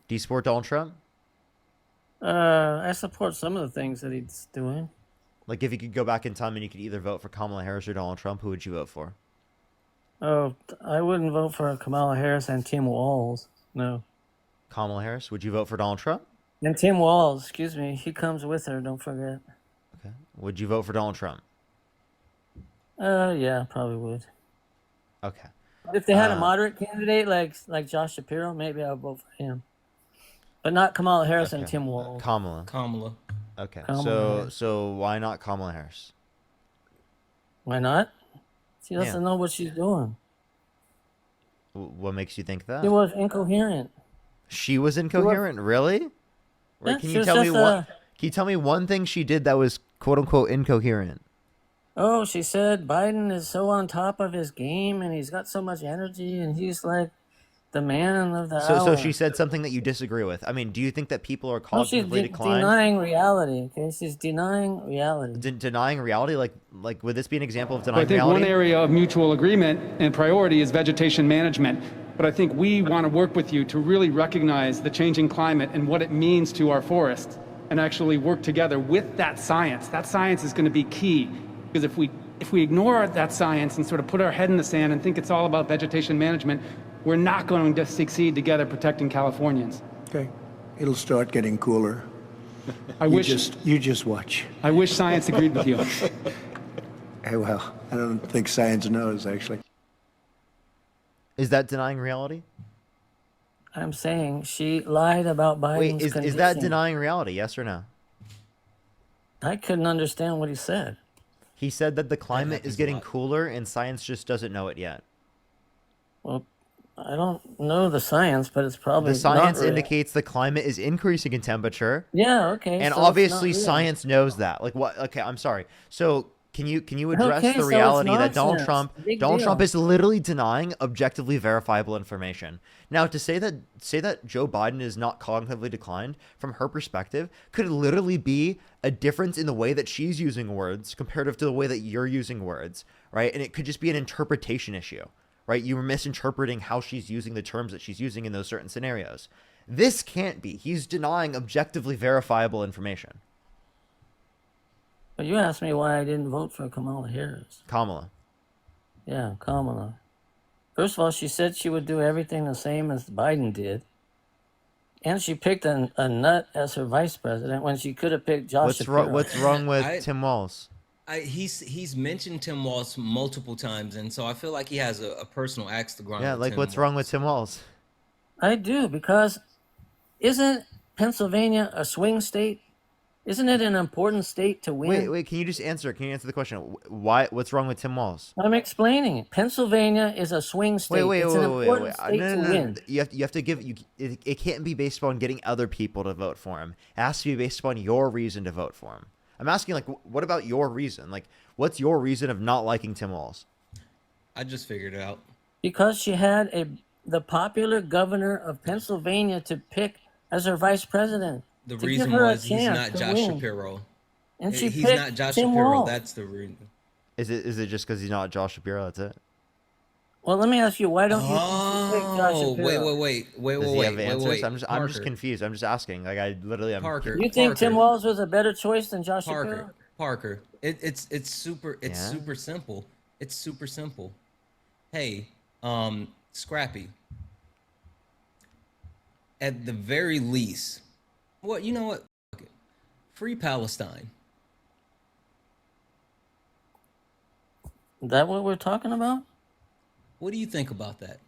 Do you support Donald Trump? I support some of the things that he's doing. Like, if you could go back in time and you could either vote for Kamala Harris or Donald Trump, who would you vote for? Oh, I wouldn't vote for Kamala Harris and Tim Walz. No. Kamala Harris. Would you vote for Donald Trump? And Tim Walz, excuse me, he comes with her, don't forget. Okay. Would you vote for Donald Trump? Yeah, probably would. Okay. If they had a Uh, moderate candidate like Josh Shapiro, maybe I'd vote for him. But not Kamala Harris and okay. Tim Walz. Kamala. Kamala. Okay. Kamala So Harris. so why not Kamala Harris? Why not? She Yeah. doesn't know what she's doing. What makes you think She that? was incoherent. She was She was, incoherent, really? yeah, Right? Can she you was tell me just what? Can you tell me one thing she did that was quote unquote incoherent? oh, she said Biden is so on top of his game and he's got so much energy and he's like the man of the So she hour. said something that you disagree with. I mean, do you think that people are No, she's cognitively declined, denying reality. Okay, she's denying reality. denying reality? Like would this be an example of So I denying think one reality? area of mutual agreement and priority is vegetation management. But I think we want to work with you to really recognize the changing climate and what it means to our forests and actually work together with that science. That science is going to be key because if we ignore that science and sort of put our head in the sand and think it's all about vegetation management, we're not going to succeed together protecting Californians. Okay. It'll start getting cooler. I You wish just watch. I wish science agreed with you. Hey, well, I don't think science knows, actually. Is that denying reality? I'm saying she lied about Wait, Biden's is that condition. denying reality? Yes or no? I couldn't understand what he said. He said that the That climate is happens a getting lot. cooler and science just doesn't know it yet. Well, I don't know the science, but it's The probably not science real. indicates the climate is increasing in temperature, Yeah, okay, and so it's not obviously real. science knows that. Like what? Okay, I'm sorry. So can you address Okay, the so it's reality that nonsense. Big Donald Trump deal. is literally denying objectively verifiable information. Now, to say that Joe Biden is not cognitively declined from her perspective could literally be a difference in the way that she's using words comparative to the way that you're using words, right? And it could just be an interpretation issue, right? You were misinterpreting how she's using the terms that she's using in those certain scenarios. This can't be. He's denying objectively verifiable information. But you asked me why I didn't vote for Kamala Harris. Kamala. Yeah, Kamala. First of all, she said she would do everything the same as Biden did. And she picked a nut as her vice president when she could have picked Josh Shapiro. What's wrong with I, Tim Walz? he's mentioned Tim Walz multiple times, and so I feel like he has a personal axe to grind Yeah, with like Tim what's wrong with Walz. Tim Walz? I do, because isn't Pennsylvania a swing state? Isn't it an important state to win? Wait, can you just answer? Can you answer the question? Why? What's wrong with Tim Walz? I'm explaining it. Pennsylvania is a swing state. It's an important state No, to no, no, no. win. You have to give it can't be based upon getting other people to vote for him. It has to be based upon your reason to vote for him. I'm asking like what about your reason? Like what's your reason of not liking Tim Walz? I just figured it out. Because she had the popular governor of Pennsylvania to pick as her vice president The to give reason her a was he's chance not to Josh win. Shapiro. And she He's picked not Josh Tim Shapiro. Walz. That's the reason. Is it just because he's not Josh Shapiro? That's it. Well, let me ask you, why don't you pick Josh Oh, Shapiro? Does he have answers? wait. I'm just Parker, confused. I'm just asking. Like I literally am. Parker, You think Tim Parker, Walz was a better choice than Josh Parker, Shapiro? Parker. It's super Yeah. simple. It's super simple. Hey, Scrappy. At the very least, well, you know what? Fuck it. Free Palestine. Is that what we're talking about? What do you think about that?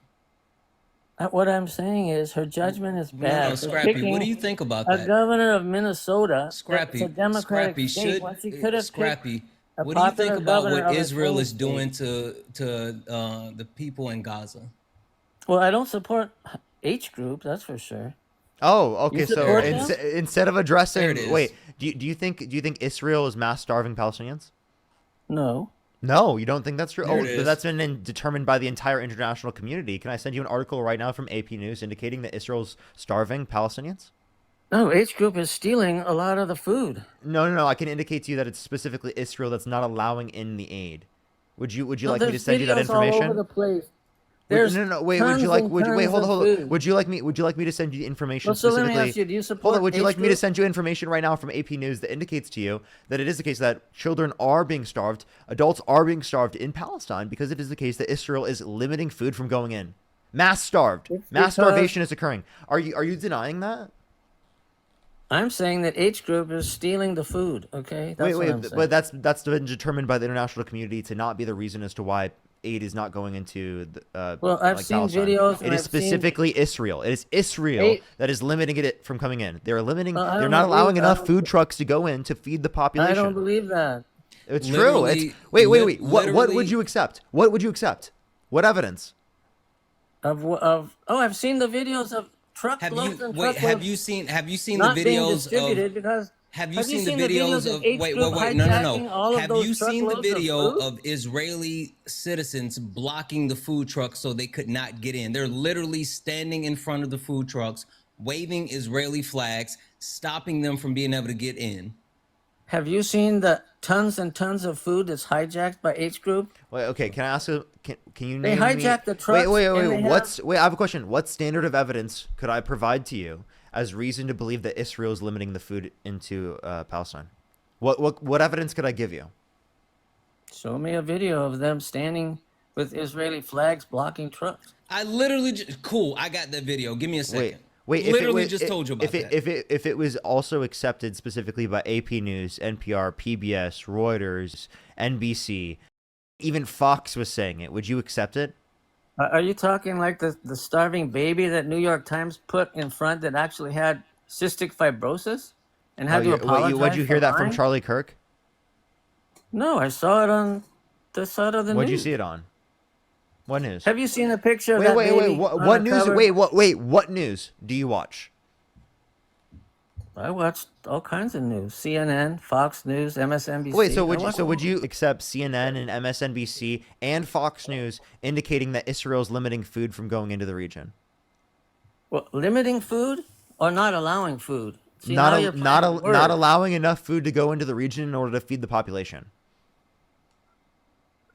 What I'm saying is her judgment is No, bad no, for Scrappy. What do you picking think about a that? governor of Minnesota Scrappy, that's a Democratic Scrappy, state when she could have picked Scrappy. a What do you think popular about governor what of a Israel swing is doing state. to the people in Gaza? Well, I don't support H group, that's for sure. Oh, You okay. So There support it them? is. instead of There addressing, it is. wait, do you think Israel is mass starving Palestinians? No. No, you don't think that's true? There Oh, it but is. that's been determined by the entire international community. Can I send you an article right now from AP News indicating that Israel's starving Palestinians? No, H group is stealing a lot of the food. No. I can indicate to you that it's specifically Israel that's not allowing in the aid. Would you No, like me to there's send you that videos all over information? the place. There's no. Wait. tons and Would you wait? tons Hold on. of Hold on. food. Would you like me to send you information Well, so let me specifically? ask you, do you support Hold on. Would you H like me to group? send you information right now from AP News that indicates to you that it is the case that children are being starved, adults are being starved in Palestine because it is the case that Israel is limiting food from going in. Mass starved. It's Mass because- starvation is occurring. Are you denying that? I'm saying that H group is stealing the food. Okay, that's what I'm saying. But that's been determined by the international community to not be the reason as to why aid is not going into Well, I've like seen Palestine. videos. It and is I've seen- specifically Israel. It is Israel Aid- that is limiting it from coming in. They're limiting. I They're don't not allowing believe enough that. food trucks to go in to feed the population. I don't believe that. It's true. It's Literally- wait. What would literally- you accept? What would you accept? What evidence? I've seen the videos of truckloads and truckloads have you seen not the being videos distributed of because have you seen the videos videos of of H wait group no hijacking all of have those you seen the truckloads of video food? of Israeli citizens blocking the food trucks so they could not get in? They're literally standing in front of the food trucks, waving Israeli flags, stopping them from being able to get in. Have you seen the tons and tons of food that's hijacked by H group? Wait, okay. Can I ask you? Can you They name me? hijack the trucks Wait. and they Wait. I have a question. What standard of evidence could I provide to you as reason to believe that Israel is limiting the food into Palestine? What evidence could I give you? Show me a video of them standing with Israeli flags blocking trucks. I literally cool. I got that video. Give me a second. Wait. Literally just told you about that. If it was also accepted specifically by AP News, NPR, PBS, Reuters, NBC, even Fox was saying it, would you accept it? Are you talking like the starving baby that New York Times put in front that actually had cystic fibrosis and had to apologize? Would you hear for that from lying? Charlie Kirk? No, I saw it on the side of the What'd news. you see it on? What news? Have you seen a picture of that Wait. baby What on the news? cover? Wait. What news do you watch? I watched all kinds of news: CNN, Fox News, MSNBC. Wait, so I would you watched so would all- you accept CNN and MSNBC and Fox News indicating that Israel is limiting food from going into the region? Well, limiting food or not allowing food? See, Not now a, you're not playing a, with not words. allowing enough food to go into the region in order to feed the population.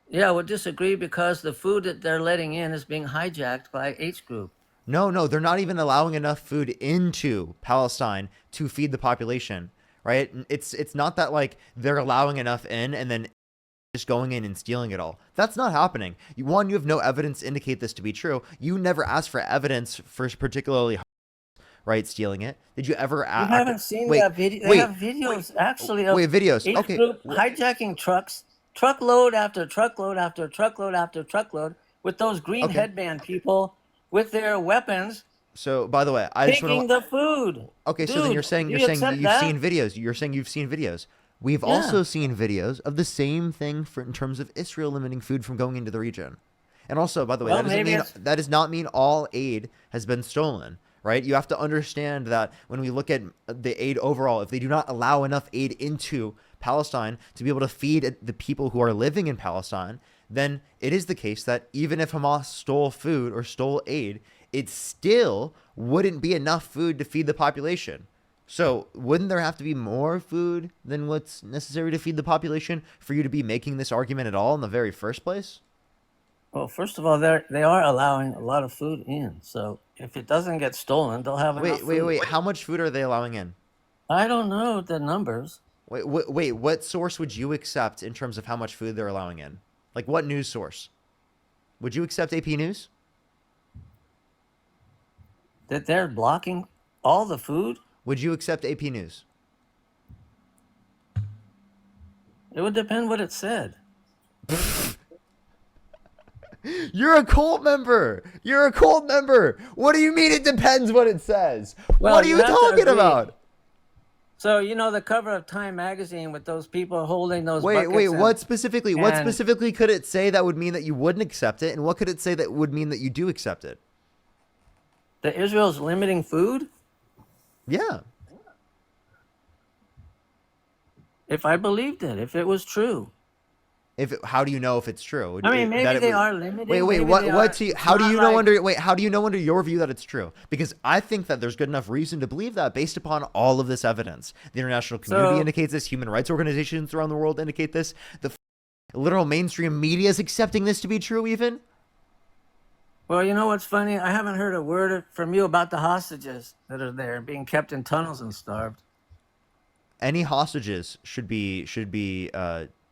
Yeah, I would disagree because the food that they're letting in is being hijacked by H group. No, they're not even allowing enough food into Palestine to feed the population, right? It's not that like they're allowing enough in and then just going in and stealing it all. That's not happening. One, you have no evidence to indicate this to be true. You never asked for evidence for particularly right stealing it. Did you ever You ask? haven't seen wait, that video. They wait, have videos actually of wait, videos. H Okay. group hijacking trucks, truckload after truckload after truckload after truckload, with those green Okay. headband people with their weapons So, by the way, I just picking want to. the food. Okay, so Dude, then you're saying do you accept you've that? seen videos. You're saying you've seen videos. We've Yeah. also seen videos of the same thing for in terms of Israel limiting food from going into the region. And also, by the way, Well, that doesn't maybe mean it's- that does not mean all aid has been stolen, right? You have to understand that when we look at the aid overall, if they do not allow enough aid into Palestine to be able to feed the people who are living in Palestine, then it is the case that even if Hamas stole food or stole aid, it still wouldn't be enough food to feed the population. So wouldn't there have to be more food than what's necessary to feed the population for you to be making this argument at all in the very first place? Well, first of all, they are allowing a lot of food in. So if it doesn't get stolen, they'll have enough food. Wait. How much food are they allowing in? I don't know the numbers. Wait. What source would you accept in terms of how much food they're allowing in? Like what news source? Would you accept AP News? That they're blocking all the food? Would you accept AP News? It would depend what it said. You're a cult member. You're a cult member. What do you mean it depends what it says? Well, What are you you have to talking agree. about? So, you know, the cover of Time magazine with those people holding those Wait, buckets and- what specifically and- could it say that would mean that you wouldn't accept it? And what could it say that would mean that you do accept it? that Israel's limiting food? Yeah. If I believed it, if it was true. How do you know if it's true? I mean, maybe That it they would- are limiting. Wait, maybe what? they What's are- he? it's How do not you know like- How do you know under your view that it's true? Because I think that there's good enough reason to believe that based upon all of this evidence. The international community So- indicates this. Human rights organizations around the world indicate this. The literal mainstream media is accepting this to be true. Even. Well, you know what's funny? I haven't heard a word from you about the hostages that are there being kept in tunnels and starved. Any hostages should be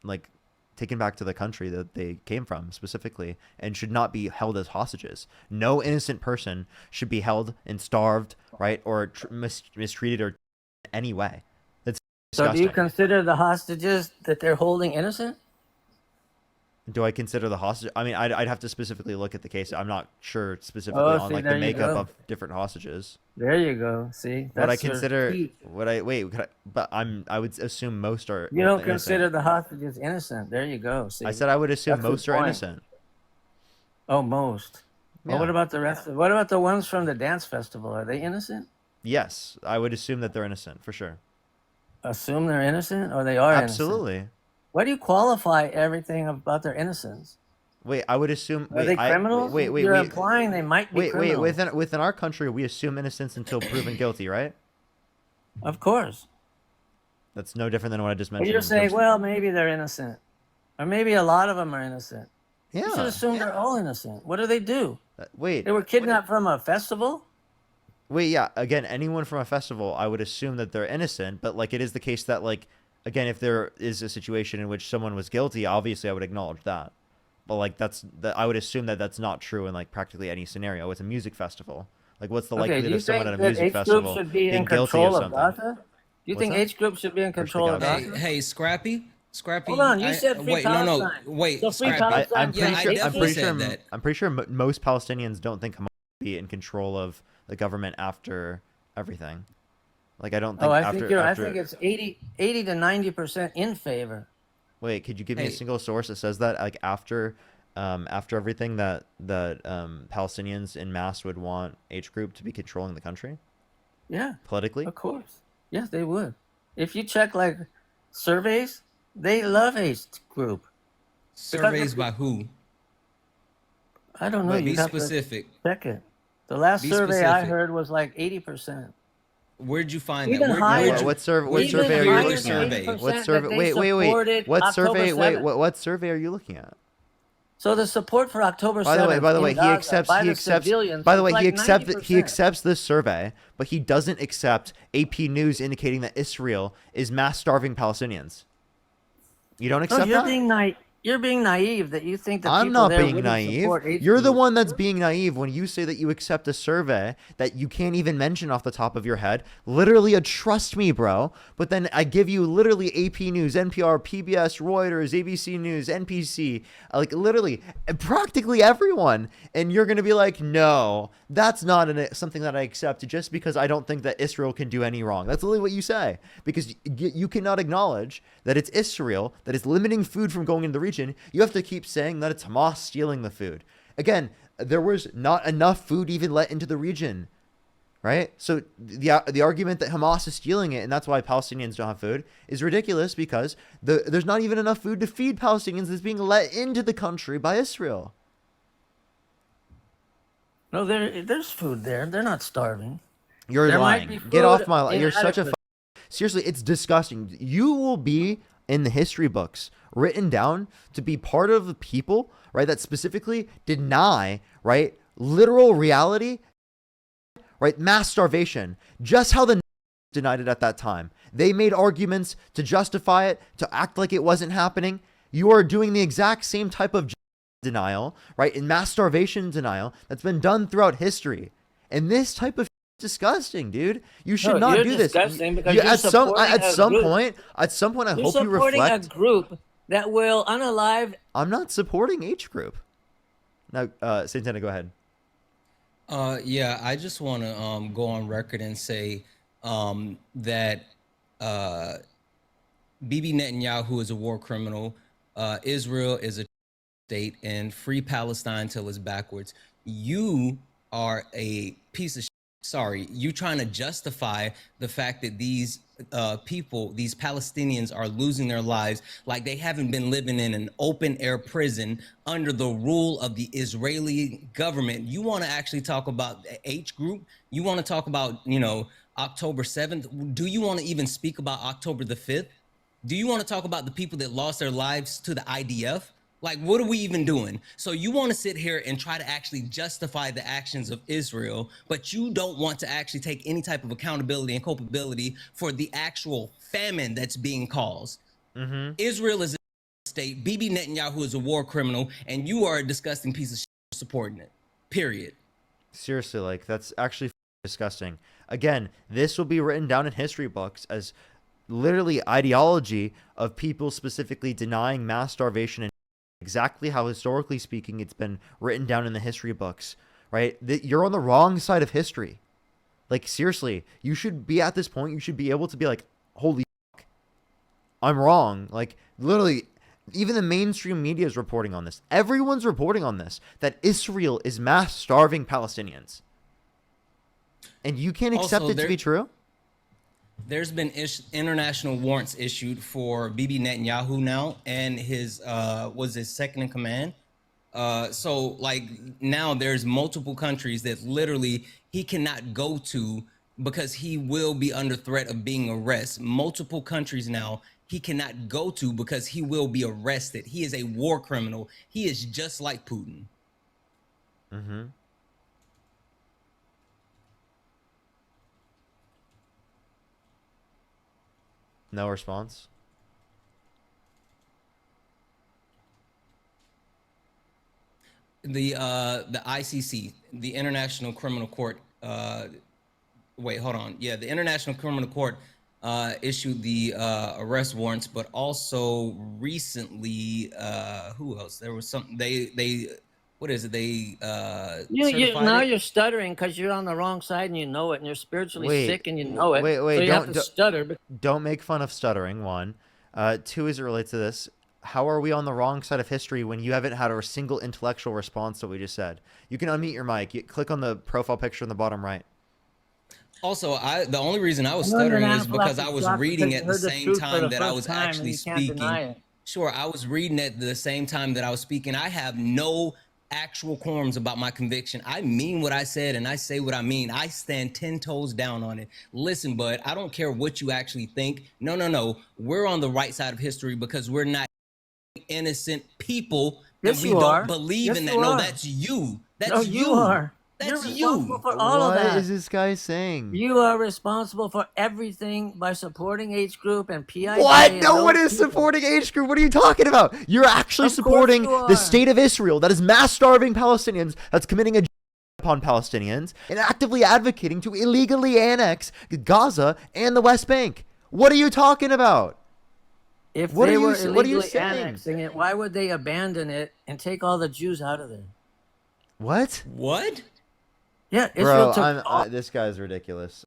like taken back to the country that they came from specifically, and should not be held as hostages. No innocent person should be held and starved, right, or mistreated or in any way. That's So do disgusting. you consider the hostages that they're holding innocent? Do I consider the hostage? I mean, I'd have to specifically look at the case. I'm not sure specifically Oh, on see, like there the you makeup go. of different hostages. There you go. See, What I that's your consider, key. what I wait, but I would assume most are You don't innocent. consider the hostages innocent. There you go. See, I said I would assume that's his most are point. innocent. Oh, most. Well, what Yeah. about the rest? What about the ones from the dance festival? Are they innocent? Yes, I would assume that they're innocent for sure. Assume they're innocent, or they are innocent? Absolutely. Why do you qualify everything about their innocence? Wait, I would assume. Are they criminals? Wait. You're implying they might be criminals. Within our country, we assume innocence until proven guilty, right? Of course. That's no different than what I just But mentioned. you're in saying, terms- well, maybe they're innocent, or maybe a lot of them are innocent. You should yeah. assume they're all innocent. What do they do? Wait, They were kidnapped from a festival? wait. Yeah. Again, anyone from a festival, I would assume that they're innocent. But like, it is the case that like, again, if there is a situation in which someone was guilty, obviously I would acknowledge that. But like, I would assume that that's not true in like practically any scenario. It's a music festival. Like, what's the Okay, do likelihood you of someone think at a that music H festival group should be in being guilty of control of something? Gaza? Do you What's think that? H group should be in control of Gaza? Hey, Gaza? hey, Scrappy. Hold on, you said free wait, Palestine. wait, So free Scrappy. Palestine. I'm pretty Yeah, I sure. I'm definitely pretty said sure. that. I'm pretty sure most Palestinians don't think Hamas will be in control of the government after everything. Like, I don't think Oh, I after. think I after think it's 80 to 90% in favor. wait, could you give me a Hey. single source that says that like after everything that Palestinians in mass would want H group to be controlling the country Yeah, politically? of course. Yes, they would. If you check like surveys, they love H group. Surveys by who? I don't know. But You be have specific. to check it. The last Be survey I specific. heard was like 80%. Where'd you find Even that? higher. Where'd you- What survey? What where'd you survey are hear you the looking survey? at? What survey? Wait. What survey? What survey are you looking at? So the support for October 7th. By the way, in he Gaza accepts. by He the accepts. civilians By the is way, he like accepts. He 90%. accepts this survey, but he doesn't accept AP News indicating that Israel is mass starving Palestinians. You don't No, accept you're that? being naive that you think that I'm people not there being wouldn't naive. support H You're the group. one that's being naive when you say that you accept a survey that you can't even mention off the top of your head. Literally a trust me, bro. But then I give you literally AP News, NPR, PBS, Reuters, ABC News, NPC, like literally practically everyone. And you're going to be like, no, that's not something that I accept just because I don't think that Israel can do any wrong. That's literally what you say. Because you cannot acknowledge that it's Israel that is limiting food from going into the region. You have to keep saying that it's Hamas stealing the food. Again, there was not enough food even let into the region, right? So the argument that Hamas is stealing it and that's why Palestinians don't have food is ridiculous because there's not even enough food to feed Palestinians that's being let into the country by Israel. No, there's food there. They're not starving. You're There might lying. be Get food off my line. You're such a inadequate. seriously, it's disgusting. You will be in the history books written down to be part of the people, right, that specifically deny, right, literal reality, right, mass starvation, just how the denied it at that time. They made arguments to justify it, to act like it wasn't happening. You are doing the exact same type of denial, right, in mass starvation denial that's been done throughout history. And this type of disgusting, dude. You should not you're do this. disgusting because You- you're at some supporting a point, group. I hope you You're supporting reflect. a group that will unalive. I'm not supporting H group. Now, Santana, go ahead. Yeah, I just want to go on record and say that Bibi Netanyahu is a war criminal. Israel is a state, and free Palestine till it's backwards. You are a piece of sorry. You trying to justify the fact that these people, these Palestinians, are losing their lives like they haven't been living in an open air prison under the rule of the Israeli government. You want to actually talk about the H group? You want to talk about, October 7th? Do you want to even speak about October the 5th? Do you want to talk about the people that lost their lives to the IDF? Like, what are we even doing? So you want to sit here and try to actually justify the actions of Israel, but you don't want to actually take any type of accountability and culpability for the actual famine that's being caused. Israel is a state. Bibi Netanyahu is a war criminal, and you are a disgusting piece of shit supporting it. Period. Seriously, like, that's actually disgusting. Again, this will be written down in history books as literally ideology of people specifically denying mass starvation, and exactly how, historically speaking, it's been written down in the history books, right? You're on the wrong side of history. Like, seriously, you should be at this point, you should be able to be like, holy fuck, I'm wrong. Like, literally, even the mainstream media is reporting on this. Everyone's reporting on this, that Israel is mass starving Palestinians. And you can't accept it to be true? There's been international warrants issued for Bibi Netanyahu now and his was his second in command. So like now there's multiple countries that literally he cannot go to because he will be under threat of being arrested. Multiple countries now he cannot go to because he will be arrested. He is a war criminal. He is just like Putin. Mm-hmm. No response. The ICC, the International Criminal Court. Wait, hold on. Yeah, the International Criminal Court issued the arrest warrants, but also recently, who else? There was something they what is it? They now you're stuttering because you're on the wrong side and you know it, and you're spiritually sick and you know it. Wait, so you have to stutter. Don't make fun of stuttering, one. Two, as it relates to this, how are we on the wrong side of history when you haven't had a single intellectual response to what we just said? You can unmute your mic. You click on the profile picture in the bottom right. Also, the only reason I was stuttering is because I was reading at the same time that I was actually speaking. Sure, I was reading at the same time that I was speaking. I have no actual qualms about my conviction. I mean what I said and I say what I mean. I stand 10 toes down on it. Listen, bud, I don't care what you actually think. No. We're on the right side of history because we're not innocent people and we don't believe in that. No, that's you. That's you. You are. That's you. For all of that. What is this guy saying? You are responsible for everything by supporting H group and PIJ. What? No one is supporting H group. What are you talking about? You're actually supporting the state of Israel that is mass starving Palestinians, that's committing a upon Palestinians, and actively advocating to illegally annex Gaza and the West Bank. What are you talking about? If they were illegally annexing it, why would they abandon it and take all the Jews out of there? What? What? Yeah, Israel Bro, this guy's ridiculous.